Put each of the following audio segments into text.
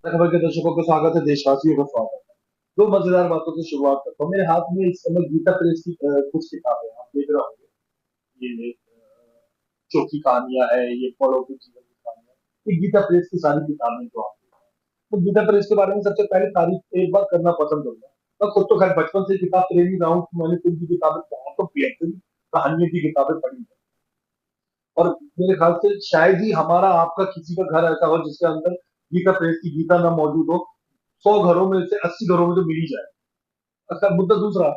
खबर के दर्शकों को स्वागत है, देशवासियों को स्वागत है। दो मजेदार बातों से शुरुआत करता हूँ। मेरे हाथ में इस समय गीता प्रेस की कुछ किताबें हैं, आप देख रहे होंगे। ये चोखी कहानियां है, ये पौड़ों की जीवन की कहानियां, ये गीता प्रेस की सारी किताबें जो आप देख रहे हैं। तो गीता प्रेस के बारे में सबसे पहले तारीफ एक बार करना पसंद करूंगा। मैं खुद तो खैर बचपन से किताब प्रेमी रहा हूँ, मैंने खुद की किताबें बहुत तो बेहतरीन कहानियों की किताबें पढ़ी हैं। और मेरे ख्याल से शायद ही हमारा आपका किसी का घर ऐसा हो जिसके अंदर गीता प्रेस की गीता ना मौजूद हो। 100 घरों में से 80 घरों में तो मिल ही जाए। अच्छा, मुद्दा दूसरा,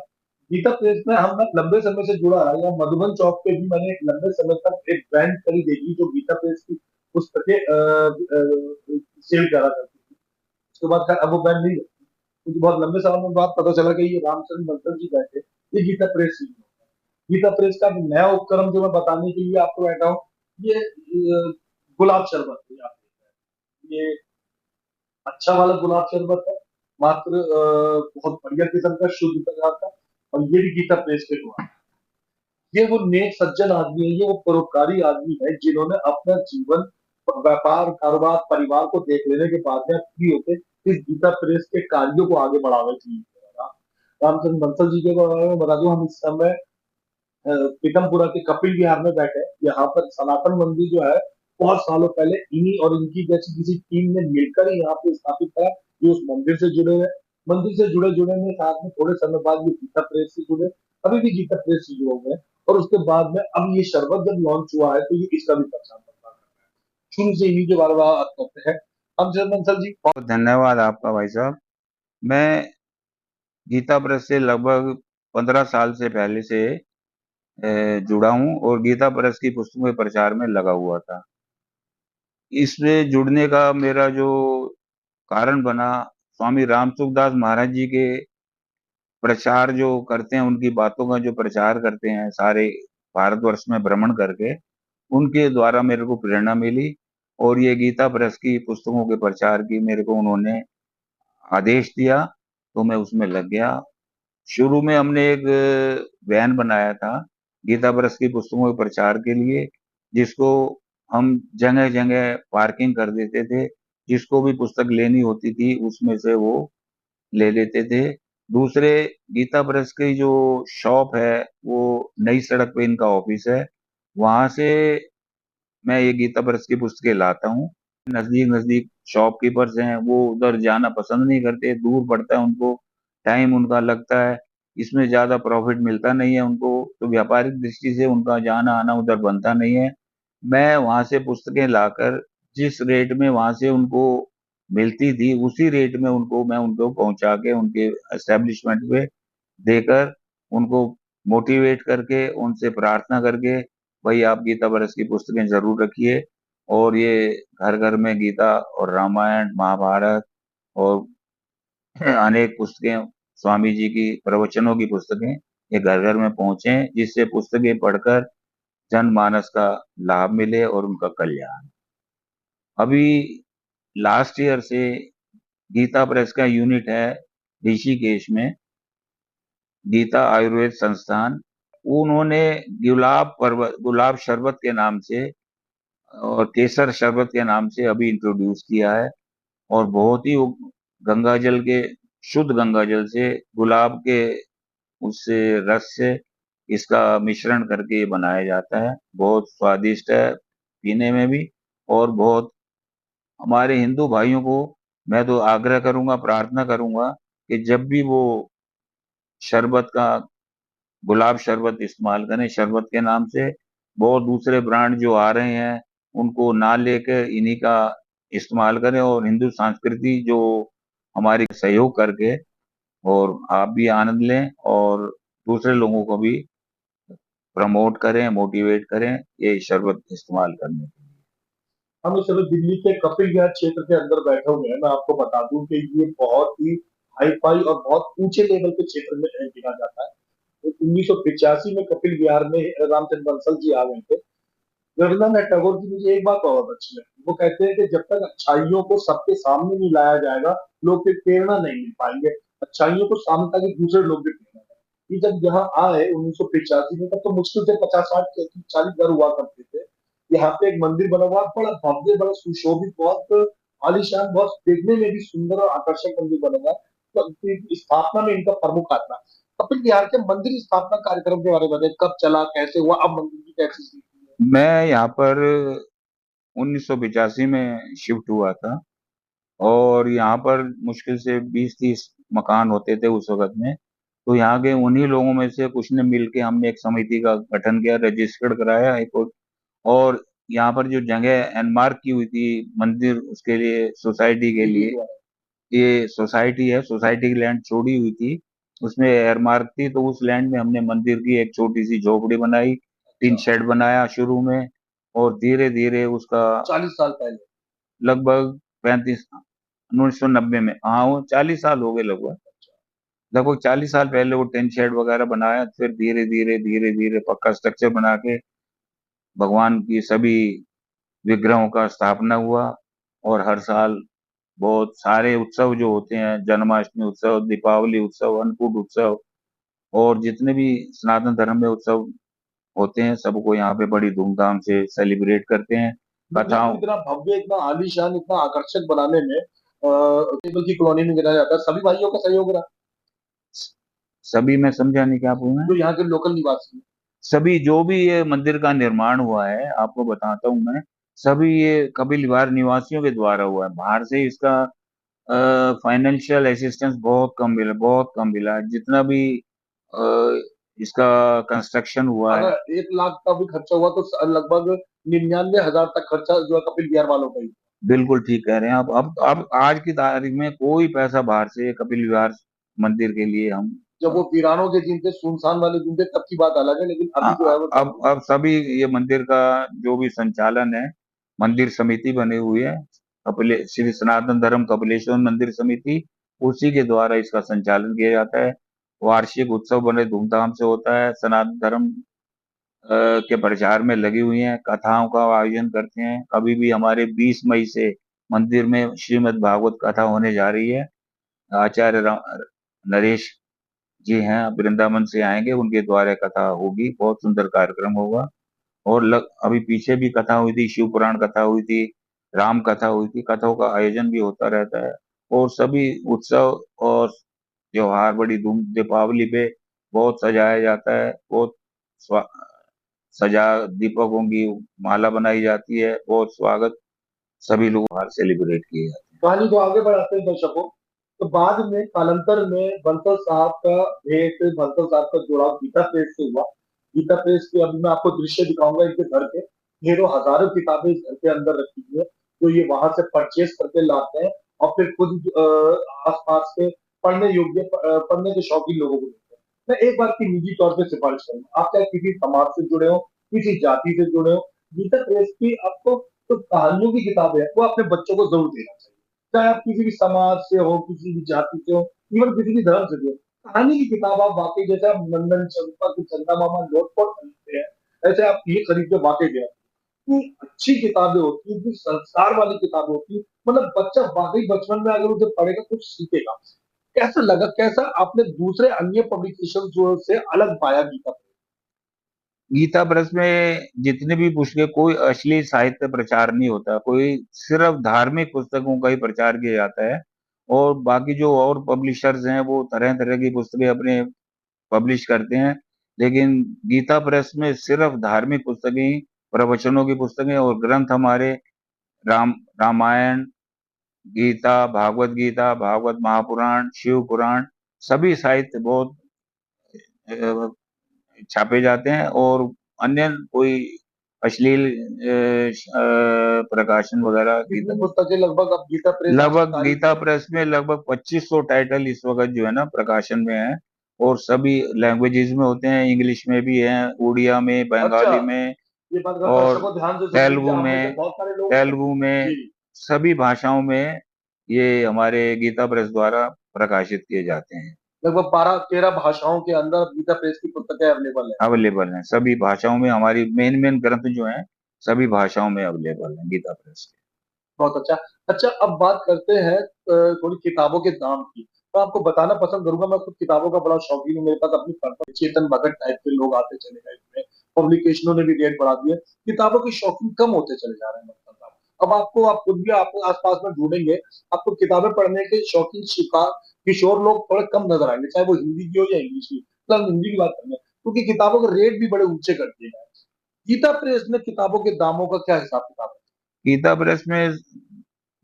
गीता प्रेस में हम मैं लंबे समय से जुड़ा है, या मधुबन चौक पे भी मैंने एक लंबे समय तक एक बैंड करी देखी जो गीता प्रेस की पुस्तकें सेल करा करती थी। उसके बाद खैर अब वो बैंड नहीं रखी, क्योंकि बहुत लंबे समय में बाद पता चला कि ये रामचंद्र बंसल जी बैठे, ये गीता प्रेस ही नहीं। गीता प्रेस का एक नया उपक्रम जो मैं बताने के लिए आपको बैठा हूँ, ये गुलाब शरबत है। आप देख रहे हैं, ये अच्छा वाला गुलाब शरबत है, मात्र बहुत बढ़िया किस्म का शुद्ध प्रकार का। और ये भी गीता प्रेस के द्वारा। ये वो नेक सज्जन आदमी है, ये वो परोपकारी आदमी है जिन्होंने अपना जीवन व्यापार कारोबार परिवार को देख लेने के बाद में फ्री होते इस गीता प्रेस के कार्यों को आगे बढ़ावे के लिए रामचंद्र बंसल जी के बारे में बता दूं, हम इस समय पीतमपुरा के कपिल विहार में बैठे हैं। यहाँ पर सनातन मंदिर जो है, बहुत सालों पहले इन्हीं और इनकी जैसी किसी टीम ने मिलकर ही यहाँ पे स्थापित करा, जो उस मंदिर से जुड़े हुए। मंदिर से जुड़े जुड़े में साथ में थोड़े समय बाद ये गीता प्रेस से जुड़े, अभी भी गीता प्रेस से जुड़े हुए हैं। और उसके बाद में अब ये शरबत जब लॉन्च हुआ है तो ये इसका भी प्रचार करता है। शुरू से इन्हीं के बारे में बात करते हैं हम जय बंसल जी। बहुत धन्यवाद आपका भाई साहब। मैं गीता प्रेस से लगभग 15 साल से पहले से जुड़ा हूँ और गीता प्रेस की पुस्तकों के प्रचार में लगा हुआ था। इसमें जुड़ने का मेरा जो कारण बना, स्वामी राम सुखदास महाराज जी के प्रचार जो करते हैं, उनकी बातों का जो प्रचार करते हैं सारे भारतवर्ष में भ्रमण करके, उनके द्वारा मेरे को प्रेरणा मिली और ये गीता प्रेस की पुस्तकों के प्रचार की मेरे को उन्होंने आदेश दिया, तो मैं उसमें लग गया। शुरू में हमने एक वैन बनाया था गीता प्रेस की पुस्तकों के प्रचार के लिए, जिसको हम जगह जगह पार्किंग कर देते थे। जिसको भी पुस्तक लेनी होती थी उसमें से वो ले लेते थे। दूसरे, गीता प्रेस की जो शॉप है वो नई सड़क पे इनका ऑफिस है, वहां से मैं ये गीता प्रेस की पुस्तकें लाता हूँ। नजदीक नजदीक शॉपकीपर्स हैं, वो उधर जाना पसंद नहीं करते, दूर पड़ता है उनको, टाइम उनका लगता है, इसमें ज्यादा प्रॉफिट मिलता नहीं है उनको, तो व्यापारिक दृष्टि से उनका जाना आना उधर बनता नहीं है। मैं वहां से पुस्तकें लाकर जिस रेट में वहां से उनको मिलती थी उसी रेट में उनको मैं उनको पहुंचा के उनके एस्टेब्लिशमेंट पे देकर, उनको मोटिवेट करके, उनसे प्रार्थना करके, भाई आप गीता प्रेस की पुस्तकें जरूर रखिए। और ये घर घर में गीता और रामायण महाभारत और अनेक पुस्तकें, स्वामी जी की प्रवचनों की पुस्तकें ये घर घर में पहुंचे, जिससे पुस्तकें पढ़कर जनमानस का लाभ मिले और उनका कल्याण। अभी लास्ट ईयर से गीता प्रेस का यूनिट है ऋषिकेश में, गीता आयुर्वेद संस्थान। उन्होंने गुलाब शरबत के नाम से और केसर शरबत के नाम से अभी इंट्रोड्यूस किया है। और बहुत ही गंगा जल के, शुद्ध गंगा जल से, गुलाब के उससे रस से इसका मिश्रण करके ये बनाया जाता है। बहुत स्वादिष्ट है पीने में भी। और बहुत, हमारे हिंदू भाइयों को मैं तो आग्रह करूंगा, प्रार्थना करूंगा कि जब भी वो शरबत का, गुलाब शरबत इस्तेमाल करें शरबत के नाम से, बहुत दूसरे ब्रांड जो आ रहे हैं उनको ना लेकर इन्हीं का इस्तेमाल करें और हिंदू संस्कृति जो हमारी सहयोग करके, और आप भी आनंद लें और दूसरे लोगों को भी प्रमोट करें, मोटिवेट करें ये शरबत इस्तेमाल करने के लिए। हम इस समय दिल्ली के कपिल विहार क्षेत्र के अंदर बैठे हुए हैं। मैं आपको बता दूं कि ये बहुत ही हाई फाई और बहुत ऊंचे लेवल के क्षेत्र में गिना जाता है। तो 1985 में कपिल विहार में रामचंद्र बंसल जी आ गए थे। रविन्द्रनाथ टैगोर की मुझे एक बात बहुत अच्छी लगती है, वो कहते हैं कि जब तक अच्छाइयों को सबके सामने नहीं लाया जाएगा, लोग फिर प्रेरणा नहीं मिल पाएंगे। अच्छाइयों को सामने ताकि दूसरे लोग भी प्रेरणा करें। ये जब यहाँ आए 1985 में, तब तो मुश्किल से 50 60 40 घर हुआ करते थे। यहाँ पे एक मंदिर बना हुआ, बड़ा भव्य, बड़ा सुशोभित, बहुत आलीशान, बहुत देखने में भी सुंदर और आकर्षक मंदिर बनेगा। तो स्थापना में इनका प्रमुख हाथ रहा। कपिल बिहार के मंदिर स्थापना कार्यक्रम के बारे में बताइए, कब चला, कैसे हुआ, अब मंदिर की कैसी स्थिति है? मैं यहाँ पर 1985 में शिफ्ट हुआ था और यहाँ पर मुश्किल से 20-30 मकान होते थे उस वक़्त में। तो यहाँ के उन्हीं लोगों में से कुछ ने मिल के हमने एक समिति का गठन किया, रजिस्टर्ड कराया और यहाँ पर जो जगह एनमार्क की हुई थी मंदिर उसके लिए सोसाइटी के जी, लिए, ये सोसाइटी है, सोसाइटी की लैंड छोड़ी हुई थी, उसमें एयरमार्क थी, तो उस लैंड में हमने मंदिर की एक छोटी-सी झोपड़ी बनाई, टीन अच्छा, शेड बनाया शुरू में और धीरे-धीरे उसका 40 साल पहले। लगभग 35 1990 में, हाँ, वो 40 साल हो गए लगभग। लगभग 40 साल पहले वो टिन शेड वगैरह बनाया, फिर धीरे-धीरे पक्का स्ट्रक्चर बना के भगवान की सभी विग्रहों का स्थापना हुआ और हर साल बहुत सारे उत्सव जो होते हैं, जन्माष्टमी उत्सव, दीपावली उत्सव, अन्नकूट उत्सव और जितने भी सनातन धर्म में उत्सव होते हैं, सबको यहाँ पे बड़ी धूमधाम से सेलिब्रेट करते हैं। मंदिर को कथाओं इतना भव्य, इतना आलीशान, इतना आकर्षक बनाने में केबल की कॉलोनी में गिना जाता है, सभी भाइयों का सहयोग रहा, सभी मैं समझा नहीं क्या बोल रहे हैं? जो यहाँ के लोकल निवासी हैं। सभी जो भी ये मंदिर का निर्माण हुआ है, आपको बताता हूँ मैं, सभी ये कपिल विहार निवासियों के द्वारा हुआ है। बाहर से इसका फाइनेंशियल असिस्टेंस बहुत कम मिला है। जितना भी अ, इसका कंस्ट्रक्शन हुआ है, अगर 1 लाख का भी खर्चा हुआ तो लगभग 99,000 तक खर्चा जो है कपिल बिहार वालों का ही। बिल्कुल ठीक कह रहे हैं आप। अब आज की तारीख में कोई पैसा बाहर से कपिल विहार मंदिर के लिए हम जब वो वीरानों के दिन थे, सुनसान वाले दिन थे, तब की बात अलग है, लेकिन अभी जो है वो सब अब सभी ये मंदिर का जो भी संचालन है, मंदिर समिति बनी हुई है, कपिले श्री सनातन धर्म कपिलेश्वर मंदिर समिति, उसी के द्वारा इसका संचालन किया जाता है। वार्षिक उत्सव बड़े धूमधाम से होता है। सनातन धर्म के प्रचार में लगी हुई हैं, कथाओं का आयोजन करते हैं। अभी भी हमारे 20 मई से मंदिर में श्रीमद् भागवत कथा होने जा रही है। आचार्य नरेश जी हैं, वृंदावन से आएंगे, उनके द्वारा कथा होगी, बहुत सुंदर कार्यक्रम होगा। और अभी पीछे भी कथा हुई थी, शिव पुराण कथा हुई थी, राम कथा हुई थी, कथाओं का आयोजन भी होता रहता है। और सभी उत्सव और त्योहार बड़ी धूम दीपावली पे बहुत सजाया जाता है, बहुत स्वा- सजा दीपकों की माला बनाई जाती है, बहुत स्वागत सभी लोग बाहर सेलिब्रेट किए जाते कहानी को आगे बढ़ाते हैं दर्शकों। तो बाद में कालांतर में बंसल साहब का भेंट, बंसल साहब का जुड़ाव गीता प्रेस से हुआ। गीता प्रेस के अभी मैं आपको दृश्य दिखाऊंगा इनके घर के। ढेरों हजारों किताबें इस घर के अंदर रखी हुई है, जो ये वहां से परचेज करके लाते हैं और फिर खुद आसपास के पढ़ने योग्य, पढ़ने के शौकीन लोगों को देते हैं। मैं एक बार की निजी तौर पर सिफारिश करूंगा, आप चाहे किसी समाज से जुड़े हो, किसी जाति से जुड़े हो, गीता प्रेस की आपको तो कहानियों की किताबें हैं वो अपने बच्चों को जरूर देना चाहिए। चाहे आप किसी भी समाज से हो, किसी भी जाति से हो, इवन किसी भी धर्म से भी हो, कहानी की किताब आप वाकई, जैसे आप नंदन चंपा की चंदा मामा नोटपॉट खरीदते हैं, ऐसे आप ये खरीद के वाकई दे। इतनी अच्छी किताबें होती हैं, इतनी संस्कार वाली किताबें होती हैं, मतलब बच्चा वाकई बचपन में अगर उसे पढ़ेगा कुछ सीखेगा। कैसा लगा, कैसा आपने दूसरे अन्य पब्लिकेशन से अलग पाया गीता? हैं। गीता प्रेस में जितने भी पुस्तकें, कोई अश्लील साहित्य प्रचार नहीं होता, कोई सिर्फ धार्मिक पुस्तकों का ही प्रचार किया जाता है। और बाकी जो और पब्लिशर्स हैं वो तरह तरह की पुस्तकें अपने पब्लिश करते हैं, लेकिन गीता प्रेस में सिर्फ धार्मिक पुस्तकें ही, प्रवचनों की पुस्तकें और ग्रंथ हमारे राम रामायण, गीता, भागवत महापुराण, शिव पुराण, सभी साहित्य बहुत अ, छापे जाते हैं और अन्य कोई अश्लील प्रकाशन वगैरह कितनी गीता पुस्तकें लगभग अब गीता प्रेस आज की लगभग तारीख गीता में? प्रेस में लगभग 2500 टाइटल इस वक्त जो है ना प्रकाशन में है और सभी लैंग्वेजेस में होते हैं, इंग्लिश में भी है, उड़िया में, अच्छा, बंगाली में ये बात अगर और दर्शकों ध्यान से सुन लीजिए, तेलुगु हम में से में बहुत सारे लोग हैं। तेलुगु में जी, सभी भाषाओं में ये हमारे गीता प्रेस द्वारा प्रकाशित किए जाते हैं, लगभग 12-13 भाषाओं के अंदर गीता प्रेस की पुस्तकें अवेलेबल है। अवेलेबल हैं सभी भाषाओं में। हमारी मेन मेन ग्रंथ जो हैं सभी भाषाओं में अवेलेबल हैं गीता प्रेस के। बहुत अच्छा। अच्छा, अब बात करते हैं थोड़ी किताबों के दाम की। तो आपको बताना पसंद करूंगा, मैं खुद किताबों का बड़ा शौकीन हूँ, मेरे पास अपनी पढ़ चेतन भगत टाइप के लोग आते चले गए इसमें, पब्लिकेशनों ने भी रेट बढ़ा दिए, किताबों के शौकीन कम होते चले जा रहे हैं मतलब साहब। अब आपको, आप खुद भी आप आसपास में ढूंढेंगे, आपको किताबें पढ़ने के शौकीन शिकार किशोर लोग थोड़े कम नजर आएंगे, चाहे वो हिंदी की हो या इंग्लिश की। मतलब हिंदी की बात करें, क्योंकि किताबों के रेट भी बड़े ऊंचे कर दिए गए हैं। गीता प्रेस में किताबों के दामों का क्या हिसाब किताब गीता प्रेस में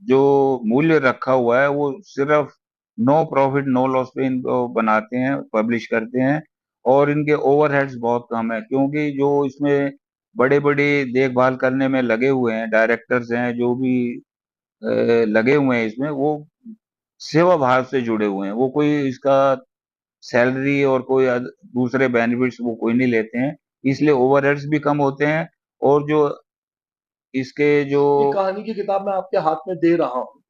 जो मूल्य रखा हुआ है वो सिर्फ नो प्रॉफिट नो लॉस पे इनको बनाते हैं, पब्लिश करते हैं। और इनके ओवरहेड्स बहुत कम है, क्योंकि जो इसमें बड़े बड़े देखभाल करने में लगे हुए हैं, डायरेक्टर्स हैं जो भी लगे हुए हैं इसमें, वो सेवा भाव से जुड़े हुए हैं। वो कोई इसका सैलरी और कोई दूसरे बेनिफिट्स वो कोई नहीं लेते हैं, इसलिए ओवरहेड्स भी कम होते हैं। और जो इसके जो है? ये कहानी की किताब मैं आपके हाथ में दे रहा हूँ,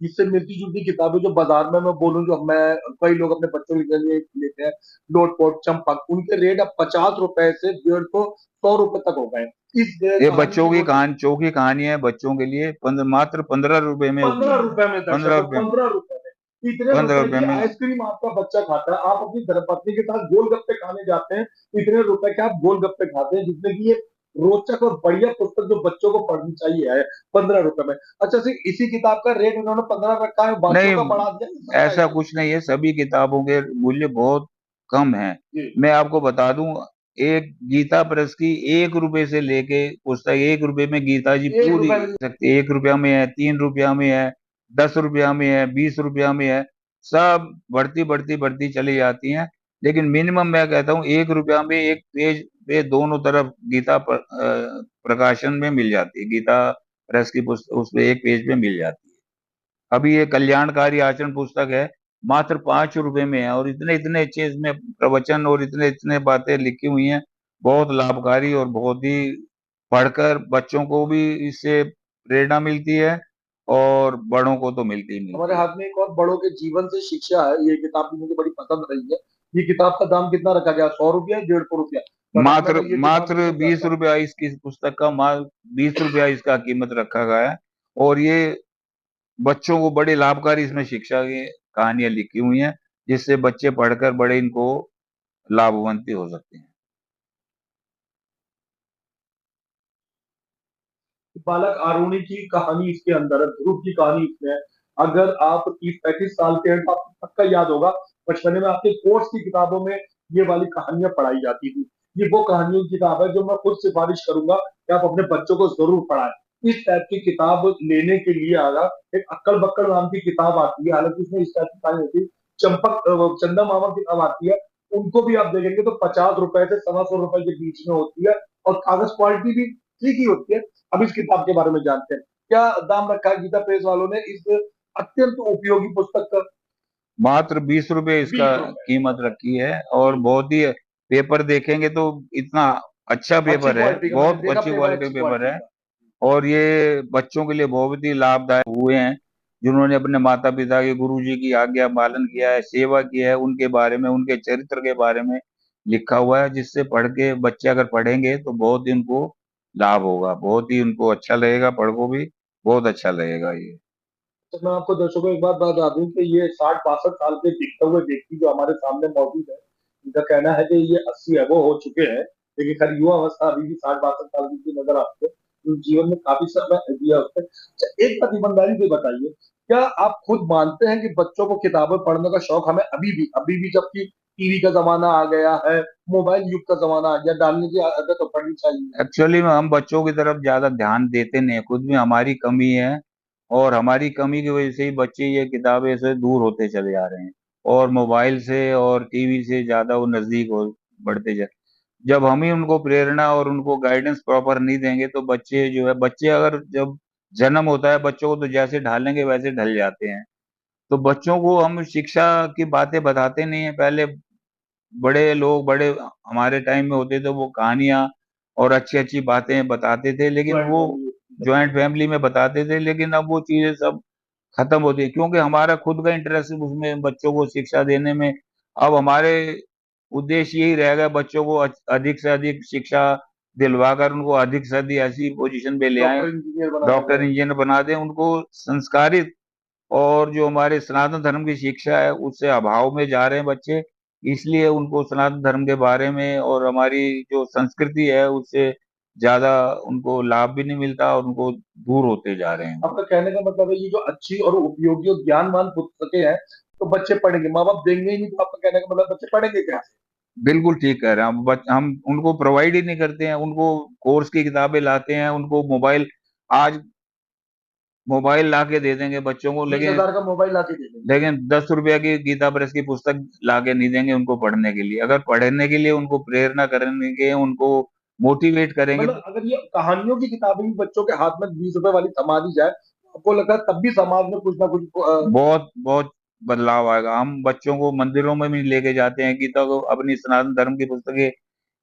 इससे मिलती जुलती किताबें जो बाजार में मैं बोलूँ, जो मैं, कई लोग अपने बच्चों के लिए लेते हैं, लोटपोट चंपक, उनके रेट अब 50 रुपए से 150 100 रुपए तक हो गए। इस ये कहानी बच्चों की की वो कहानी, चौकी कहानी है बच्चों के लिए, मात्र 15 रुपए में 15 रुपए उपलब्ध है। में, पंद्रह दर्शकों, रुपए 15 रुपए में इतने 15 रुपए रुपए की में आइसक्रीम आपका बच्चा खाता है। आप अपनी धर्मपत्नी के साथ गोलगप्पे खाने जाते हैं, इतने रुपए के आप गोलगप्पे खाते हैं, जिसमें कि ये रोचक और बढ़िया पुस्तक जो बच्चों को पढ़नी चाहिए है, 15 रुपए में। अच्छा सिर्फ इसी किताब का रेट उन्होंने 15 रखा है, बाकियों नहीं, का बढ़ा दिया, सस्ता ऐसा है कुछ नहीं है, सभी किताबों के मूल्य बहुत कम हैं। जी। मैं आपको बता दूं, एक गीता प्रेस की 1 रुपए से लेके पुस्तक, 1 रुपए में गीता जी एक पूरी रुपए में सकती है। 1 रुपया में है, 3 रुपया में है, 10 रुपया में है, 20 रुपया में है, सब बढ़ती बढ़ती बढ़ती चली जाती हैं। लेकिन मिनिमम मैं कहता हूँ 1 रुपया में एक पेज पे दोनों तरफ गीता प्रकाशन में मिल जाती है। गीता प्रेस की पुस्तक उस पे एक पेज पे मिल जाती है। अभी ये कल्याणकारी आचरण पुस्तक है, मात्र 5 रुपए में है, और इतने इतने अच्छे इसमें प्रवचन और इतने इतने बातें लिखी हुई हैं, बहुत लाभकारी और बहुत ही पढ़कर बच्चों को भी इससे प्रेरणा मिलती है, और बड़ों को तो मिलती ही हमारे मिलती है। हाथ में एक और बड़ों के जीवन से शिक्षा है, ये किताब भी मुझे बड़ी पसंद रही है। ये किताब का दाम कितना रखा गया, 100 रुपया, 150 रुपया? बताएं, मात्र मैंने ये किताब मात्र लेना बीस चाहता हूँ। रुपया इसकी पुस्तक का, 20 रुपया इसका कीमत रखा गया है। और ये बच्चों को बड़ी लाभकारी इसमें शिक्षा की कहानियां लिखी हुई हैं, जिससे बच्चे पढ़कर बड़े इनको लाभवंत हो सकते हैं। बालक आरूणी की कहानी इसके अंदर है, ध्रुव की कहानी इसमें है। अगर आप 30 35 साल के हैं तो आपको पक्का याद होगा, बचपन में आपके कोर्स की किताबों में ये वाली कहानियां पढ़ाई जाती थी। ये वो कहानियों की किताब है जो मैं खुद सिफारिश करूंगा कि आप अपने बच्चों को जरूर पढ़ाएं। इस टाइप की किताब लेने के लिए अगर एक अक्कड़ बक्कड़ नाम की किताब आती है, हालांकि इसमें इस टाइप की कहानी होती है, चंपक चंदा मामा की किताब आती है, उनको भी आप देखेंगे तो 50 रुपए से 125 रुपए के बीच में होती है, और कागज क्वालिटी भी ठीक ही होती है। अब इस किताब के बारे में जानते हैं, क्या दाम रखा है गीता प्रेस वालों ने इस अत्यंत उपयोगी पुस्तक का? मात्र 20 रुपए इसका 20 रुपए। कीमत रखी है, और जी। बहुत ही, पेपर देखेंगे तो इतना अच्छा अच्छी पेपर है, क्वालिटी का, मैंने बहुत देखा अच्छी पेपर क्वालिटी अच्छी पेपर क्वालिटी है। का। और ये बच्चों के लिए बहुत ही लाभदायक हुए हैं, जिन्होंने अपने माता पिता के, गुरु जी की आज्ञा पालन किया है, सेवा किया है, उनके बारे में, उनके चरित्र के बारे में लिखा हुआ है, जिससे पढ़ के बच्चे अगर पढ़ेंगे तो बहुत ही उनको लाभ होगा, बहुत ही उनको अच्छा लगेगा, पढ़ को भी बहुत अच्छा लगेगा ये। तो मैं आपको दर्शकों को एक बात बता दूं कि ये 60 62 साल के दिखते हुए व्यक्ति जो हमारे सामने मौजूद है, इनका कहना है कि ये 80 है वो हो चुके हैं, लेकिन खैर युवा अवस्था अभी भी 60 62 साल की नजर आती है। तो जीवन में काफी समय दिया उसने। अच्छा, एक बात ईमानदारी से बताइए, क्या आप खुद मानते हैं कि बच्चों को किताबें पढ़ने का शौक हमें अभी भी जबकि टीवी का जमाना आ गया है, मोबाइल युग का जमाना आ गया, डालने की आदत तो पड़नी चाहिए? एक्चुअली में हम बच्चों की तरफ ज्यादा ध्यान देते नहीं है, खुद में हमारी कमी है, और हमारी कमी की वजह से ही बच्चे ये किताबें से दूर होते चले जा रहे हैं, और मोबाइल से और टीवी से ज्यादा वो नजदीक हो बढ़ते जा। जब हम ही उनको प्रेरणा और उनको गाइडेंस प्रॉपर नहीं देंगे तो बच्चे जो है, बच्चे अगर जब जन्म होता है बच्चों को तो जैसे ढालेंगे वैसे ढल जाते हैं। तो बच्चों को हम शिक्षा की बातें बताते नहीं है। पहले बड़े लोग, बड़े हमारे टाइम में होते थे, वो कहानियां और अच्छी अच्छी बातें बताते थे, लेकिन ज्वाइंट वो फैमिली ज्वाइंट फैमिली में बताते थे, लेकिन अब वो चीजें सब खत्म होती है, क्योंकि हमारा खुद का इंटरेस्ट उसमें बच्चों को शिक्षा देने में। अब हमारे उद्देश्य यही रहेगा, बच्चों को अधिक से अधिक शिक्षा दिलवाकर उनको अधिक से अधिक ऐसी पोजीशन पे ले आए, डॉक्टर इंजीनियर बनाया डॉक्टर जाए। इंजीनियर बना दें उनको, संस्कारित। और जो हमारे सनातन धर्म की शिक्षा है उससे अभाव में जा रहे हैं बच्चे, इसलिए उनको सनातन धर्म के बारे में और हमारी जो संस्कृति है उससे ज्यादा उनको लाभ भी नहीं मिलता और उनको दूर होते जा रहे हैं। आपका कहने का मतलब है ये जो अच्छी और उपयोगी और ज्ञानवान पुस्तकें हैं तो बच्चे पढ़ेंगे, माँ बाप देंगे ही नहीं, तो आपका कहने का मतलब बच्चे पढ़ेंगे क्या? बिल्कुल ठीक कह रहे हैं हम उनको प्रोवाइड ही नहीं करते हैं, उनको कोर्स की किताबें लाते हैं, उनको मोबाइल, आज मोबाइल ला के दे देंगे बच्चों को, बीस लेकिन हजार का मोबाइल ला के दे देंगे। 10 रुपया की गीता प्रेस की पुस्तक ला के नहीं देंगे उनको पढ़ने के लिए। अगर पढ़ने के लिए उनको प्रेरणा करेंगे, उनको मोटिवेट करेंगे मतलब अगर ये कहानियों की किताबें भी बच्चों के हाथ में 20 रुपए वाली थमा दी जाए, तो आपको लगता है तब भी समाज में कुछ ना कुछ बहुत बहुत बदलाव आएगा। हम बच्चों को मंदिरों में भी लेके जाते हैं गीता को, अपनी सनातन धर्म की पुस्तकें,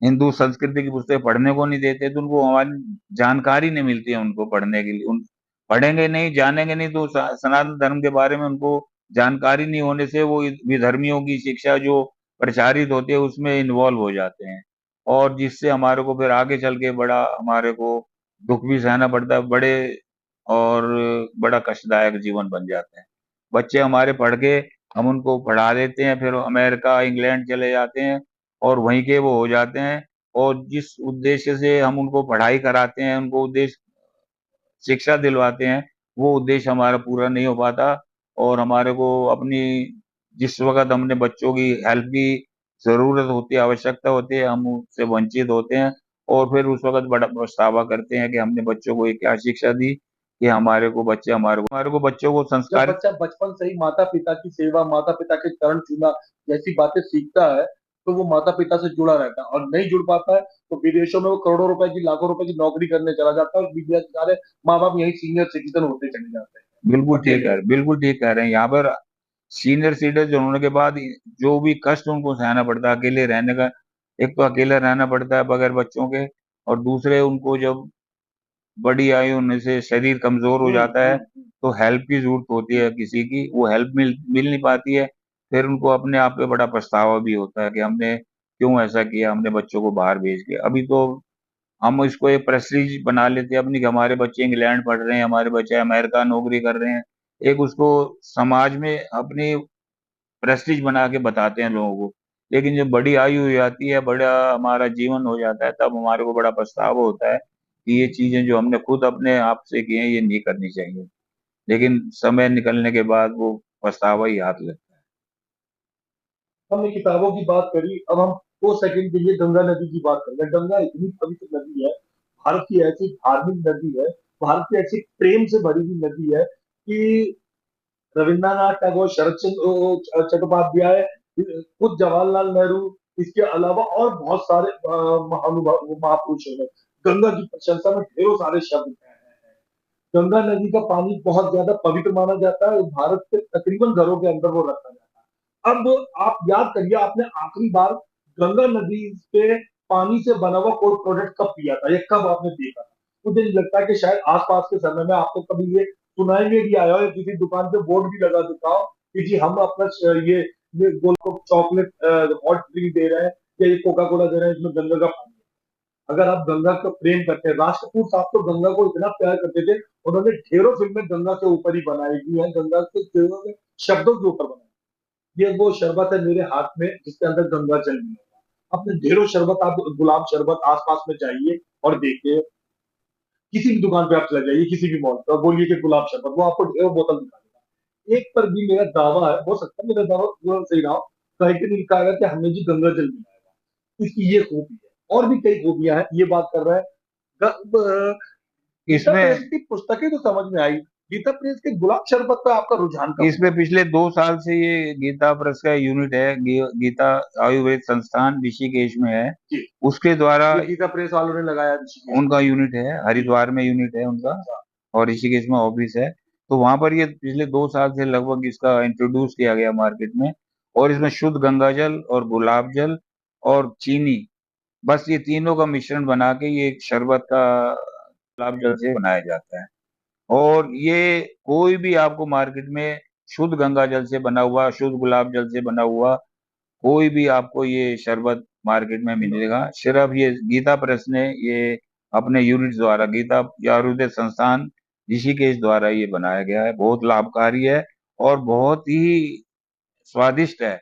हिंदू संस्कृति की पुस्तकें पढ़ने को नहीं देते, तो उनको हमारी जानकारी नहीं मिलती है उनको पढ़ने के लिए। उन पढ़ेंगे नहीं, जानेंगे नहीं, तो सनातन धर्म के बारे में उनको जानकारी नहीं होने से वो विधर्मियों की शिक्षा जो प्रचारित होती है उसमें इन्वॉल्व हो जाते हैं, और जिससे हमारे को फिर आगे चल के बड़ा हमारे को दुख भी सहना पड़ता है, बड़े और बड़ा कष्टदायक जीवन बन जाते हैं। बच्चे हमारे पढ़ के हम उनको पढ़ा देते हैं, फिर अमेरिका इंग्लैंड चले जाते हैं और वहीं के वो हो जाते हैं, और जिस उद्देश्य से हम उनको पढ़ाई कराते हैं, उनको उद्देश्य शिक्षा दिलवाते हैं, वो उद्देश्य हमारा पूरा नहीं हो पाता, और हमारे को अपनी जिस वक्त हमने बच्चों की हेल्प की जरूरत होती है, आवश्यकता होती है, हम उससे वंचित होते हैं, और फिर उस वक्त बड़ा पछतावा करते हैं कि हमने बच्चों को ये क्या शिक्षा दी कि हमारे को बच्चों को जब संस्कार। बच्चा बचपन से ही माता पिता की सेवा, माता पिता के चरण छूना जैसी बातें सीखता है, तो वो माता पिता से जुड़ा रहता है, और नहीं जुड़ पाता है तो विदेशों में वो करोड़ों रुपए की, लाखों रुपए की नौकरी करने चला जाता है, और विदेश सारे माँ बाप यही सीनियर सिटीजन होते चले जाते हैं अकेले। बिल्कुल ठीक कह रहे हैं। यहाँ पर सीनियर सिटीजन होने के बाद जो भी कष्ट उनको सहना पड़ता है अकेले रहने का, एक तो अकेले रहना पड़ता है बगैर बच्चों के, और दूसरे उनको जब बड़ी आयु होने से शरीर कमजोर हो जाता है, हम्म। तो हेल्प की जरूरत होती है किसी की, वो हेल्प मिल नहीं पाती है। फिर उनको अपने आप पे बड़ा पछतावा भी होता है कि हमने क्यों ऐसा किया, हमने बच्चों को बाहर भेज के। अभी तो हम इसको एक प्रेस्टीज बना लेते हैं अपनी कि हमारे बच्चे इंग्लैंड पढ़ रहे हैं, हमारे बच्चे अमेरिका नौकरी कर रहे हैं, एक उसको समाज में अपनी प्रेस्टीज बना के बताते हैं लोगों को। लेकिन जब बड़ी आयु हो जाती है, बड़ा हमारा जीवन हो जाता है, तब हमारे को बड़ा पछतावा होता है कि ये चीजें जो हमने खुद अपने आप से की हैं ये नहीं करनी चाहिए, लेकिन समय निकलने के बाद वो पछतावा ही हाथ लगता है। हमने किताबों की बात करी, अब हम 2 सेकंड के लिए गंगा नदी की बात करेंगे। गंगा इतनी पवित्र नदी है, भारत की ऐसी धार्मिक नदी है, भारत की ऐसी प्रेम से भरी हुई नदी है कि रविंद्रनाथ टैगोर, शरद चंद्र चट्टोपाध्याय, खुद जवाहरलाल नेहरू, इसके अलावा और बहुत सारे महानुभाव महापुरुषों ने गंगा की प्रशंसा में ढेरों सारे शब्द कहे हैं। गंगा नदी का पानी बहुत ज्यादा पवित्र माना जाता है और भारत के तकरीबन घरों के अंदर वो रखा जाता है। अब आप याद करिए, आपने आखिरी बार गंगा नदी के पानी से बना हुआ कोई प्रोडक्ट कब पिया था, या कब आपने देखा था? मुझे नहीं लगता कि शायद आसपास के समय में आपको कभी ये सुनाई में भी आया हो, या किसी दुकान पे बोर्ड भी लगा देता हो कि जी हम अपना ये गोल चॉकलेट हॉट ड्रिंक दे रहे हैं, या ये कोका कोला दे रहे हैं, इसमें गंगा का पानी है। अगर आप गंगा को प्रेम करते हैं, राज कपूर साहब तो गंगा को इतना प्यार करते थे, उन्होंने ढेरों फिल्में गंगा के ऊपर ही बनाई हुई हैं, गंगा के ढेरों में शब्दों के ऊपर बनाई। ये वो शरबत है मेरे हाथ में जिसके अंदर गंगा चल रही है। अपने ढेरों शरबत, आप गुलाब शरबत आसपास में जाइए और देखिए, किसी भी दुकान पे आप चले जाइए, किसी भी मॉल पे, और बोलिए कि गुलाब शरबत, वो आपको ढेरों बोतल दिखा देगा। एक पर भी मेरा दावा है, हो सकता है मेरा दावा पूरा सही ना हो, कहीं पे नहीं लिखा है कि हमने जी गंगा जल मिलाया। इसकी ये खूबी है, और भी कई खूबियां हैं, ये बात कर रहा है। गीता प्रेस इसमें की पुस्तकें तो समझ में आई, गीता प्रेस के गुलाब शरबत पे आपका रुझान कब इसमें हुआ? पिछले 2 साल से ये गीता प्रेस का यूनिट है, गीता आयुर्वेद संस्थान ऋषिकेश में है, जी, उसके द्वारा ये गीता प्रेस वालों ने लगाया ऋषिकेश में। उनका यूनिट है, जी। हरिद्वार में यूनिट है उनका, अच्छा। और ऋषिकेश में ऑफिस है। तो वहां पर ये पिछले 2 साल से लगभग इसका इंट्रोड्यूस किया गया मार्केट में, और इसमें शुद्ध गंगा जल और गुलाब जल और चीनी, बस ये तीनों का मिश्रण बना के ये एक शरबत का गुलाब जल से बनाया जाता है। और ये कोई भी आपको मार्केट में शुद्ध गंगा जल से बना हुआ, शुद्ध गुलाब जल से बना हुआ कोई भी आपको ये शरबत मार्केट में मिलेगा, सिर्फ ये गीता प्रेस ने ये अपने यूनिट द्वारा, गीता आयुर्वेद संस्थान ऋषिकेश द्वारा ये बनाया गया है। बहुत लाभकारी है और बहुत ही स्वादिष्ट है।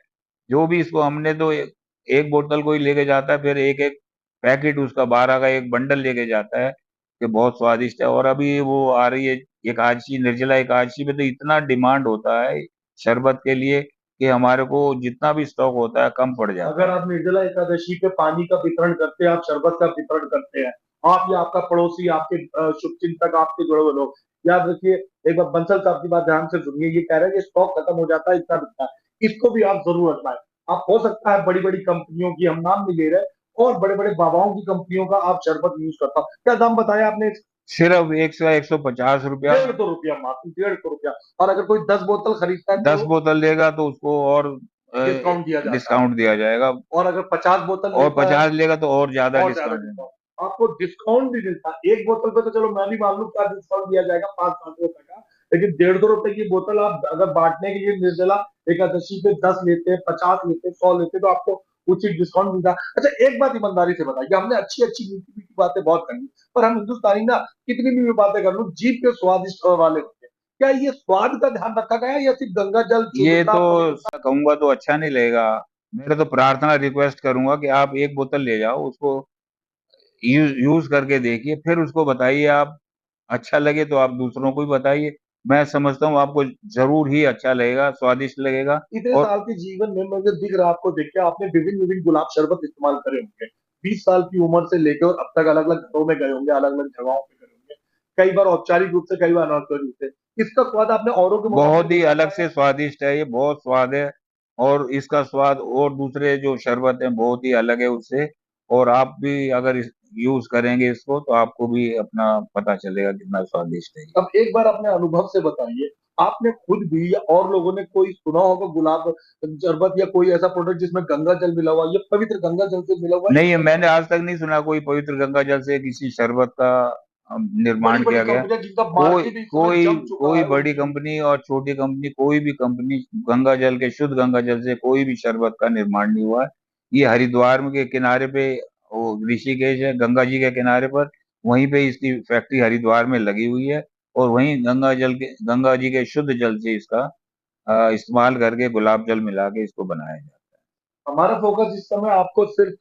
जो भी इसको हमने तो एक बोतल कोई लेके जाता है, फिर एक एक पैकेट उसका 12 का एक बंडल लेके जाता है कि बहुत स्वादिष्ट है। और अभी वो आ रही है एकादशी, निर्जला एकादशी में तो इतना डिमांड होता है शरबत के लिए कि हमारे को जितना भी स्टॉक होता है कम पड़ अगर जाता है। आप निर्जला एकादशी पे पानी का वितरण करते हैं, आप शरबत का वितरण करते हैं, आप या आपका पड़ोसी, आपके शुभचिंतक, आपके जुड़े हुए लोग, याद रखिए, एक बार बंसल साहब की बात ध्यान से सुनिए, ये कह रहे हैं कि स्टॉक खत्म हो जाता है, इतना बिकता है, इसको भी आप जरूर अपनाएं। आप हो सकता है बड़ी बड़ी कंपनियों की, हम नाम नहीं ले रहे, और बड़े बड़े बाबाओं की कंपनियों का आप शरबत यूज करता, क्या दाम बताया आपने? सिर्फ 100 150 रुपया। 150 रुपया, मात्र 150 रुपया। और अगर कोई 10 बोतल खरीदता है दस तो बोतल लेगा तो उसको और डिस्काउंट दिया जाता है, डिस्काउंट दिया जाएगा। और अगर 50 बोतल और लेता है 50 लेगा तो और ज्यादा और ज्यादा डिस्काउंट। डिस्काउंट। आपको डिस्काउंट भी मिलता है, एक बोतल पे तो चलो मैं भी मान लूं क्या डिस्काउंट दिया जाएगा, 5-7 रुपए का, लेकिन 150 रुपए की बोतल आप अगर बांटने के लिए निर्जला एकादशी पे 10 लेते हैं, 50 लेते हैं, 100 लेते हैं, तो आपको उचित डिस्काउंट मिलता है। अच्छा, एक बात ईमानदारी से बताइए, हमने अच्छी अच्छी मीठी मीठी बातें बहुत करी, पर हम हिंदुस्तानी ना, कितनी भी बातें कर लूं, जीभ के स्वादिष्ट वाले होते हैं। क्या ये स्वाद का ध्यान रखा गया है, या सिर्फ गंगा जल, ये शुद्धता, तो पवित्रता? कहूंगा तो अच्छा नहीं लगेगा। मेरा तो प्रार्थना रिक्वेस्ट करूंगा कि आप एक बोतल ले जाओ, उसको यूज करके देखिए, फिर उसको बताइए। आप अच्छा लगे तो आप दूसरों को भी बताइए। मैं समझता हूँ आपको जरूर ही अच्छा लगेगा, स्वादिष्ट लगेगा। इतने और साल के जीवन में मुझे दिख रहा है, आपको देख के, आपने विभिन्न विभिन्न गुलाब शरबत इस्तेमाल करे होंगे, 20 साल की उम्र से लेकर और अब तक अलग अलग घरों में गए होंगे, अलग अलग जगहों पे गए होंगे, कई बार औपचारिक रूप से, कई बार अनौपचारिक रूप से, इसका स्वाद आपने औरों के मुकाबले बहुत ही देखा अलग हुआ है? से स्वादिष्ट है, ये बहुत स्वाद है। और इसका स्वाद और दूसरे जो शरबत है बहुत ही अलग है उससे। और आप भी अगर यूज करेंगे इसको तो आपको भी अपना पता चलेगा कितना स्वादिष्ट है ये। अब एक बार अपने अनुभव से बताइए, आपने खुद भी या और लोगों ने कोई सुना होगा गुलाब शरबत या कोई ऐसा प्रोडक्ट जिसमें गंगा जल मिला हुआ, ये पवित्र गंगा जल से मिला हुआ है? नहीं, मैंने आज तक नहीं सुना कोई पवित्र गंगा जल से किसी शरबत का बड़ी निर्माण बड़ी किया गया। कंपनियां जिनका कोई मार्केट इस समय कोई जम चुका कोई है, बड़ी कंपनी और छोटी कंपनी, कोई भी कंपनी गंगा जल के, शुद्ध गंगा जल से कोई भी शरबत का निर्माण नहीं हुआ है। ये हरिद्वार में के किनारे पे, वो ऋषिकेश है गंगा जी के किनारे पर, वहीं पे इसकी फैक्ट्री हरिद्वार में लगी हुई है। और वहीं गंगा जी के शुद्ध जल से इसका इस्तेमाल करके गुलाब जल मिला के इसको बनाया जाता हमारा फोकस इस समय आपको सिर्फ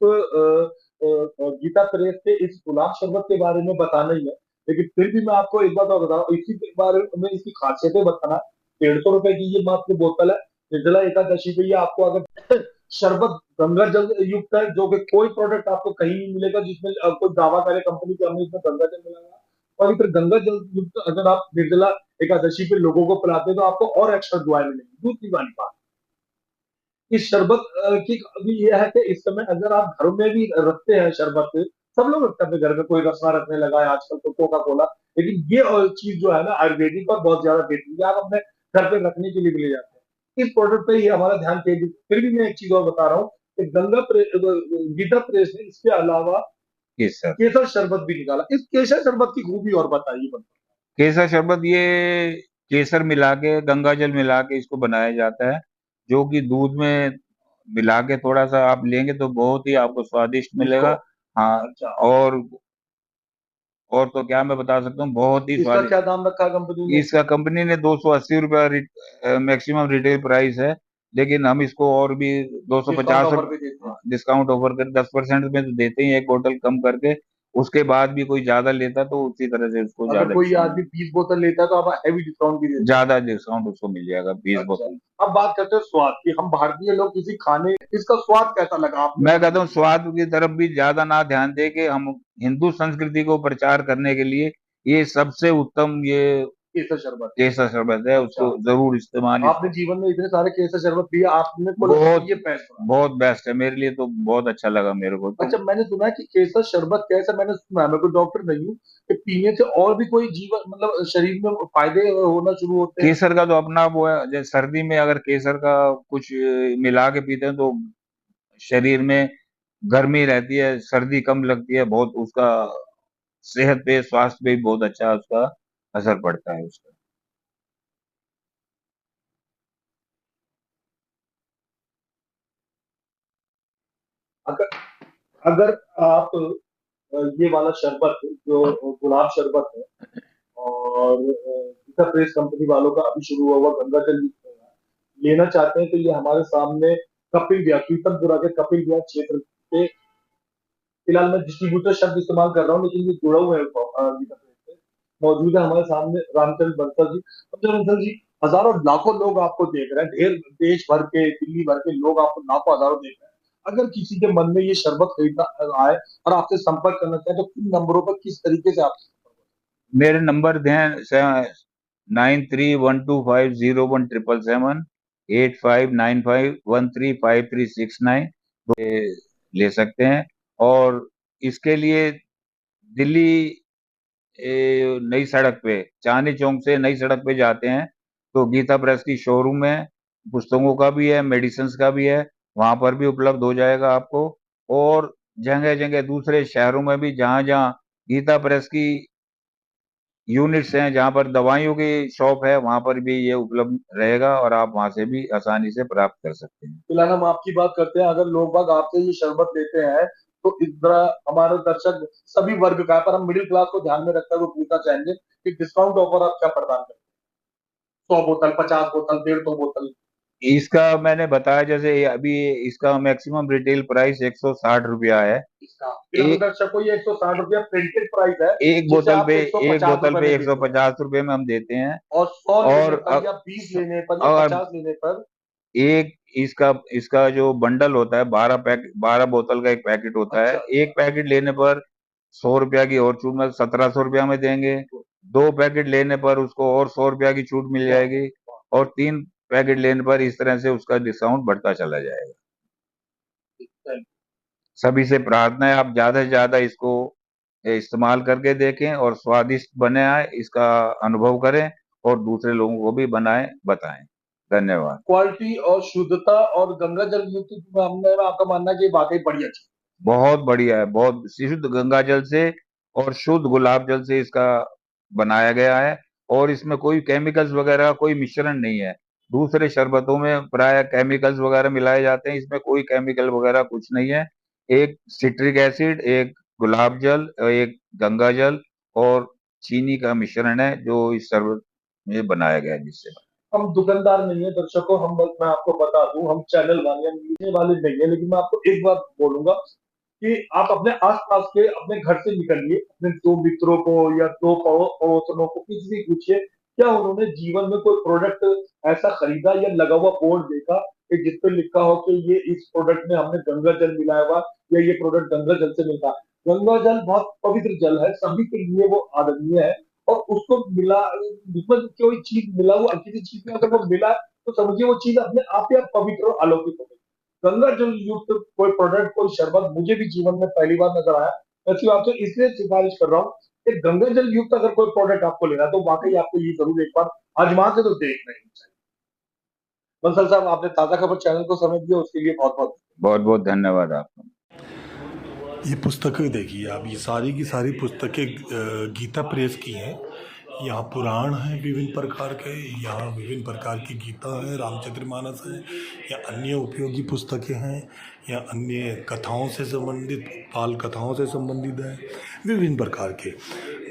गीता प्रेस के इस गुलाब शरबत के बारे में बताना ही है, लेकिन फिर भी मैं आपको एक बात और बता रहा हूँ, इसी के बारे में, इसकी खासियतें बताना। 150 रुपए की ये मात्र बोतल है, निर्जला एकादशी पे ये आपको अगर शरबत गंगा जल युक्त है, जो कि कोई प्रोडक्ट आपको कहीं नहीं मिलेगा जिसमें कोई दावा करे कंपनी की हमने इसमें गंगा जल मिलाया, और फिर गंगा जल युक्त अगर आप निर्जला एकादशी पे लोगों को पिलाते हैं तो आपको और एक्स्ट्रा दुआएं मिलेंगी। दूसरी वाली बात, इस शरबत की अभी यह है कि इस समय अगर आप घर में भी रखते हैं शरबत, सब लोग रखते हैं अपने घर में, कोई रसना रखने लगा है आजकल तो कोका कोला, लेकिन ये चीज जो है ना आयुर्वेदिक और बहुत ज्यादा बेहतरीन है, आप अपने घर पे रखने के लिए भी ले जाते हैं, इस प्रोडक्ट पे ही हमारा ध्यान केंद्रित। फिर भी मैं एक चीज और बता रहा हूँ कि गीता प्रेस ने इसके अलावा है। केसर। केसर शरबत भी निकाला, इस केसर शरबत की खूबी और बताइए। केसर शरबत ये केसर मिला के, गंगा जल मिला के इसको बनाया जाता है, जो कि दूध में मिला के थोड़ा सा आप लेंगे तो बहुत ही आपको स्वादिष्ट इसको, मिलेगा। हाँ। अच्छा, और और तो क्या मैं बता सकता हूँ, बहुत ही इसका स्वादिष्ट। क्या दाम रखा कंपनी ने? इसका कंपनी ने 280 रुपया मैक्सिमम रिटेल प्राइस है, लेकिन हम इसको और भी दो सौ डिस्काउंट पचास ऑफर पे देते हैं? डिस्काउंट ऑफर कर 10% में तो देते ही हैं, एक बोतल कम करके। उसके बाद भी कोई ज्यादा लेता तो उसी तरह से उसको अगर ज्यादा कोई डिस्काउंट, आदमी 20 बोतल लेता है तो आप हैवी डिस्काउंट भी देते ज्यादा डिस्काउंट उसको मिल जाएगा हैं? 20 अच्छा, बोतल अब बात करते हैं स्वाद की, हम भारतीय लोग किसी खाने, इसका स्वाद कैसा लगा आपने मैं जब कहता हूँ यूज स्वाद की तरफ भी ज्यादा ना ध्यान दे के हम हिंदू संस्कृति को प्रचार करने के लिए ये सबसे उत्तम ये किया केसर शरबत? केसर शरबत है, अच्छा, उसको जरूर इस्तेमाल आपने इसको। जीवन में इतने सारे केसर शरबत पिए, आपने को लगा बहुत कि ये बेस्ट रहा? बहुत बेस्ट है मेरे लिए, तो बहुत अच्छा लगा मेरे को तो। अच्छा, मैंने सुना है कि केसर शरबत कैसा, मैंने सुना है, मैं कोई डॉक्टर नहीं हूँ, कि पीने से और भी कोई जीवन मतलब शरीर में फायदे होना शुरू होते हैं? केसर का तो अपना वो है, जैसे सर्दी में अगर केसर का कुछ मिला के पीते हैं तो शरीर में गर्मी रहती है, सर्दी कम लगती है बहुत, उसका सेहत पे, स्वास्थ्य पे भी बहुत अच्छा उसका असर पड़ता है उसका। अगर अगर आप ये वाला शरबत जो गुलाब शरबत है, और गीता प्रेस कंपनी वालों का अभी शुरू हुआ हुआ गंगा जल लेना चाहते हैं, तो ये हमारे सामने कपिल विहार, पीतमपुरा के कपिल विहार क्षेत्र के फिलहाल मैं डिस्ट्रीब्यूटर शब्द इस्तेमाल कर रहा हूँ, लेकिन ये जुड़ा हुआ है गीता प्रेस से। मौजूद है हमारे सामने रामचंद्र बंसल जी। अब बंसल जी, हजारों लाखों लोग आपको देख रहे हैं, ढेर देश भर के, दिल्ली भर के लोग आपको लाखों हजारों देख रहे हैं। अगर किसी के मन में ये शरबत खरीदना आए और आपसे संपर्क करना चाहे, तो किन नंबरों पर किस तरीके से आप मेरे नंबर दें 9312501777, 8595135369 ले सकते हैं। और इसके लिए दिल्ली नई सड़क पे, चांदनी चौक से नई सड़क पे जाते हैं तो गीता प्रेस की शोरूम है, पुस्तकों का भी है, मेडिसिन का भी है, वहां पर भी उपलब्ध हो जाएगा आपको। और जगह जगह दूसरे शहरों में भी जहां जहां गीता प्रेस की यूनिट्स हैं, जहां पर दवाइयों की शॉप है, वहां पर भी ये उपलब्ध रहेगा और आप वहां से भी आसानी से प्राप्त कर सकते हैं। फिलहाल हम आपकी बात करते हैं, अगर लोग बाग आपसे ये शरबत लेते हैं, तो इस तरह हमारे दर्शक सभी वर्ग का है, पर हम मिडिल क्लास को ध्यान में रखते हुए पूछना चाहेंगे कि डिस्काउंट ऑफर आप क्या प्रदान करते हैं? 100 बोतल, 50 बोतल, 150 बोतल? इसका मैंने बताया, जैसे अभी इसका मैक्सिमम रिटेल प्राइस 160 रुपया है। इसका फिलहाल एक दर्शक को ये 160 रुपया प्रिंटेड प्राइस है, एक जिसे बोतल आप पे 150 रुपए में एक सौ देते हैं। पचास रुपए में हम देते हैं। और 100 लेने और पर या 20 लेने पर या अगर 50 लेने पर एक इसका इसका जो बंडल होता है, 12 बोतल का एक पैकेट होता है, अच्छा, एक पैकेट लेने पर 100 रुपया की और छूट, मतलब 1700 रुपया में देंगे। 2 पैकेट लेने पर उसको और 100 रुपया की छूट मिल वाह, जाएगी। वाह, और 3 पैकेट लेने पर इस तरह से उसका डिस्काउंट बढ़ता चला जाएगा। थैंक सभी से प्रार्थना है, आप ज्यादा से ज्यादा इसको इस्तेमाल करके देखें और स्वादिष्ट बने आए इसका अनुभव करें और दूसरे लोगों को भी बनाएं, बताएं। धन्यवाद। क्वालिटी और शुद्धता और गंगा जल युक्त मामले में आपका मानना है कि वाकई बढ़िया चीज? बहुत बढ़िया है, बहुत शुद्ध गंगा जल से और शुद्ध गुलाब जल से इसका बनाया गया है। और इसमें कोई केमिकल्स वगैरह कोई मिश्रण नहीं है। दूसरे शरबतों में प्राय केमिकल्स वगैरह मिलाए जाते हैं, इसमें कोई केमिकल वगैरह कुछ नहीं है। एक सिट्रिक एसिड, एक गुलाब जल, एक गंगा जल और चीनी का मिश्रण है जो इस शरबत में बनाया गया है, जिससे हम दुकानदार नहीं है दर्शकों, हम बस मैं आपको बता दूं, हम चैनल वाले, हम मीडिया वाले नहीं है, लेकिन मैं आपको एक बात बोलूंगा कि आप अपने आसपास के, अपने घर से निकलिए, अपने दो मित्रों को या दो पड़ोसनों को किसी भी पूछिए, क्या उन्होंने जीवन में कोई प्रोडक्ट ऐसा खरीदा या लगा हुआ बोर्ड देखा कि जिस पे लिखा हो कि ये इस प्रोडक्ट में हमने गंगा जल मिलाया हुआ, या ये प्रोडक्ट गंगा जल से मिलता है। गंगा जल बहुत पवित्र जल है, सभी के लिए वो आदरणीय है। और उसको मिला, उसमें कोई चीज मिला हुआ, किसी चीज में अगर वो मिला, तो समझिए वो चीज अपने आप ही पवित्र और अलौकिक हो गई। गंगा जल युक्त कोई प्रोडक्ट, कोई शरबत मुझे भी जीवन में पहली बार नजर आया। मैं सिर्फ आपसे इसलिए सिफारिश कर रहा हूँ कि गंगा जल युक्त अगर कोई प्रोडक्ट आपको लेना है, तो वाकई आपको ये जरूर एक बार आजमा के तो देखना ही चाहिए। बंसल साहब, आपने ताजा खबर चैनल को समय दिया, उसके लिए बहुत बहुत बहुत बहुत धन्यवाद आपका। ये पुस्तकें देखिए आप, ये सारी की सारी पुस्तकें गीता प्रेस की हैं। यहाँ पुराण हैं विभिन्न प्रकार के, यहाँ विभिन्न प्रकार की गीता है, रामचरितमानस है, या अन्य उपयोगी पुस्तकें हैं, या अन्य कथाओं से संबंधित, बाल कथाओं से संबंधित है, विभिन्न प्रकार के।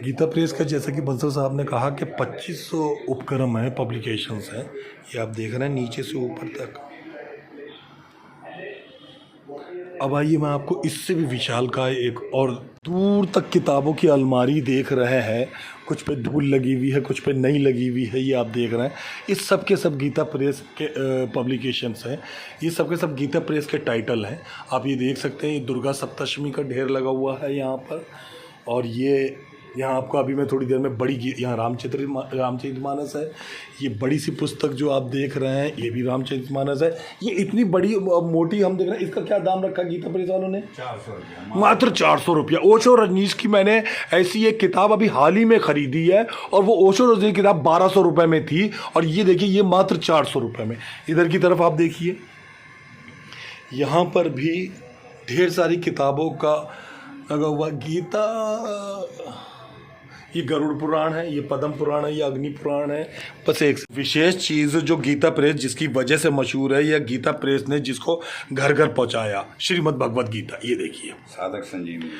गीता प्रेस का जैसा कि बंसल साहब ने कहा कि 2500 उपक्रम हैं, पब्लिकेशंस हैं। ये आप देख रहे हैं नीचे से ऊपर तक। अब आइए मैं आपको इससे भी विशाल का एक और दूर तक किताबों की अलमारी देख रहे हैं। कुछ पे धूल लगी हुई है, कुछ पे नहीं लगी हुई है, ये आप देख रहे हैं। इस सब के सब गीता प्रेस के पब्लिकेशंस हैं। ये सब के सब गीता प्रेस के टाइटल हैं। आप ये देख सकते हैं, ये दुर्गा सप्तशमी का ढेर लगा हुआ है यहाँ पर। और ये यहाँ आपको अभी मैं थोड़ी देर में यहाँ रामचरितमानस है। ये बड़ी सी पुस्तक जो आप देख रहे हैं, ये भी रामचरितमानस है। ये इतनी बड़ी मोटी हम देख रहे हैं। इसका क्या दाम रखा गीता प्रेस वालों ने? 400 रुपया, मात्र 400 रुपया। ओशो रजनीश की मैंने ऐसी एक किताब अभी हाल ही में ख़रीदी है, और वो ओशो रजनीश की किताब 1200 रुपये में थी, और ये देखिए ये मात्र 400 रुपये में। इधर की तरफ आप देखिए, यहाँ पर भी ढेर सारी किताबों का लगा हुआ। गीता, ये गरुड़ पुराण है, ये पद्म पुराण है, ये अग्नि पुराण है। बस एक विशेष चीज़ जो गीता प्रेस जिसकी वजह से मशहूर है, या गीता प्रेस ने जिसको घर घर पहुंचाया, श्रीमद् भगवद गीता। ये देखिए, साधक संजीवनी।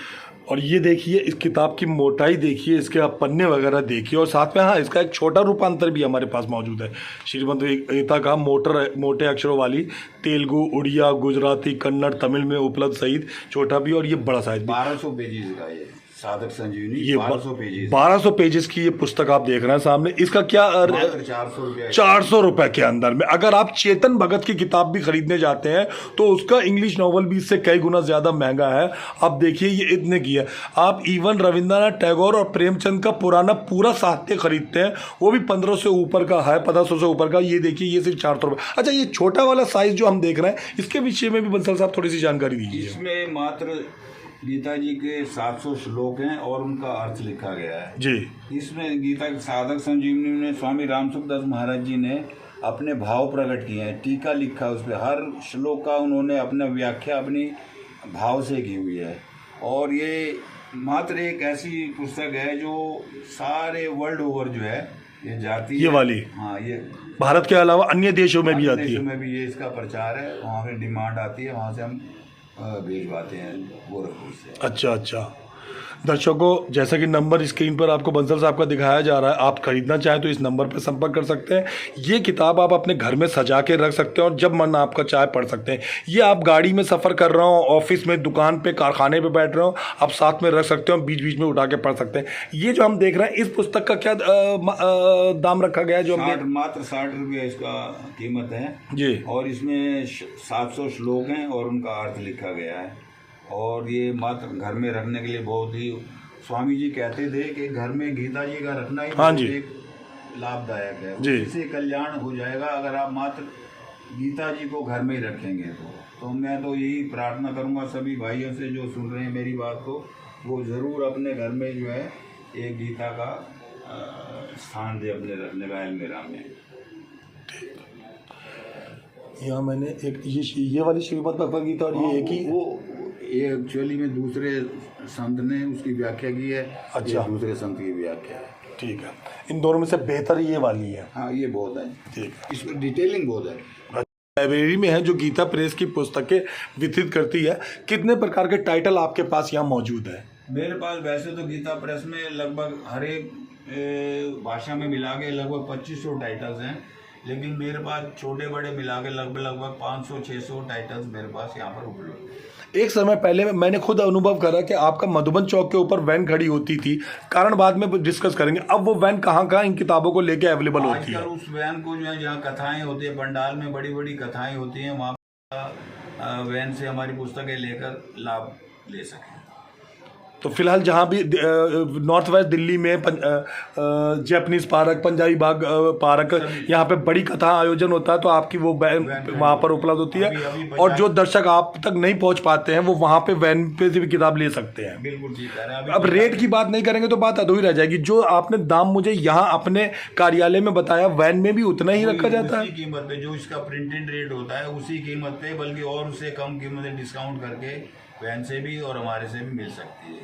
और ये देखिए, इस किताब की मोटाई देखिए, इसके आप पन्ने वगैरह देखिए, और साथ में हाँ, इसका एक छोटा रूपांतर भी हमारे पास मौजूद है। श्रीमद् गीता का मोटे अक्षरों वाली तेलुगु, उड़िया, गुजराती, कन्नड़, तमिल में उपलब्ध सहित छोटा भी और ये बड़ा साइज भी। 1200 पेजेस का ये साधक संजीवनी, ये 1200 पेजेस, 1200 पेजेस की ये पुस्तक आप देख रहे हैं सामने। इसका क्या मात्र 400 रुपया। 400 रुपए के अंदर में। अगर आप चेतन भगत की किताब भी खरीदने जाते हैं तो उसका इंग्लिश नॉवल भी इससे कई गुना ज्यादा महंगा है। अब देखिए ये इतने की है। आप इवन रविंद्रनाथ टैगोर और प्रेमचंद का पुराना पूरा साहित्य खरीदते हैं, वो भी 1500 से ऊपर का है, 1500 से ऊपर का। ये देखिए, ये सिर्फ 400 रुपये। अच्छा, ये छोटा वाला साइज जो हम देख रहे हैं, इसके विषय में भी बंसल साहब थोड़ी सी जानकारी दीजिए। इसमें मात्र गीता जी के 700 श्लोक हैं और उनका अर्थ लिखा गया है जी। इसमें गीता के साधक संजीवनी में स्वामी रामसुखदास महाराज जी ने अपने भाव प्रकट किए हैं, टीका लिखा उस पर, हर श्लोक का उन्होंने अपना व्याख्या अपनी भाव से की हुई है। और ये मात्र एक ऐसी पुस्तक है जो सारे वर्ल्ड ओवर जो है ये जाती ये है। वाली, हाँ, ये भारत के अलावा अन्य देशों में भी आती है। देशों में भी ये इसका प्रचार है, वहाँ पे डिमांड आती है, वहाँ से हम भेजवाते हैं गोरखपुर से। अच्छा अच्छा। दर्शकों, जैसा कि नंबर स्क्रीन पर आपको बंसल साहब का दिखाया जा रहा है, आप खरीदना चाहें तो इस नंबर पर संपर्क कर सकते हैं। ये किताब आप अपने घर में सजा के रख सकते हैं और जब मन आपका चाहे पढ़ सकते हैं। ये आप गाड़ी में सफ़र कर रहे हो, ऑफिस में, दुकान पे, कारखाने पे बैठ रहे हो, आप साथ में रख सकते हो, बीच बीच में उठा के पढ़ सकते हैं। ये जो हम देख रहे हैं, इस पुस्तक का क्या दाम रखा गया है? जो हम मात्र 60 रुपये इसका कीमत है जी। और इसमें 700 श्लोक हैं और उनका अर्थ लिखा गया है। और ये मात्र घर में रखने के लिए बहुत ही, स्वामी जी कहते थे कि घर में गीता जी का रखना ही हाँ जी, एक लाभदायक है जी। इससे कल्याण हो जाएगा अगर आप मात्र गीता जी को घर में ही रखेंगे तो मैं तो यही प्रार्थना करूंगा सभी भाइयों से जो सुन रहे हैं मेरी बात को, वो ज़रूर अपने घर में जो है एक गीता का स्थान दे अपने रखने का अलमीरा में। यहाँ मैंने एक ये वाली श्रीमद् भगवद गीता और ये एक ही, ये एक्चुअली में दूसरे संत ने उसकी व्याख्या की है। अच्छा, ये दूसरे संत की व्याख्या है। ठीक है। इन दोनों में से बेहतर ये वाली है। हाँ, ये बहुत है, ठीक है। इसमें डिटेलिंग बहुत है। लाइब्रेरी में है जो गीता प्रेस की पुस्तकें वितरित करती है। कितने प्रकार के टाइटल आपके पास यहाँ मौजूद है? मेरे पास वैसे तो गीता प्रेस में लगभग हर एक भाषा में मिला के लगभग 2500 टाइटल्स हैं, लेकिन मेरे पास छोटे बड़े मिला के लगभग 500-600 टाइटल्स मेरे पास यहाँ पर उपलब्ध है। एक समय पहले मैंने खुद अनुभव करा कि आपका मधुबन चौक के ऊपर वैन खड़ी होती थी, कारण बाद में डिस्कस करेंगे। अब वो वैन कहाँ इन किताबों को लेके अवेलेबल होती है? उस वैन को जो है, जहाँ कथाएं होती है, पंडाल में बड़ी बड़ी कथाएं होती हैं, वहाँ वैन से हमारी पुस्तकें लेकर लाभ ले सकें। तो फिलहाल जहाँ भी नॉर्थ वेस्ट दिल्ली में जैपनीज पार्क, पंजाबी बाग पार्क, यहाँ पे बड़ी कथा आयोजन होता है तो आपकी वो वैन वहाँ पर उपलब्ध होती है। और जो दर्शक आप तक नहीं पहुँच पाते हैं वो वहाँ पे वैन पे से भी किताब ले सकते हैं। बिल्कुल ठीक है। अब रेट की बात नहीं करेंगे तो बात अधूरी रह जाएगी। जो आपने दाम मुझे यहाँ अपने कार्यालय में बताया, वैन में भी उतना ही रखा जाता है? उसी कीमत पे जो इसका प्रिंटेड रेट होता है उसी कीमत पे, बल्कि और उससे कम कीमत डिस्काउंट करके वैन से भी और हमारे से भी मिल सकती है।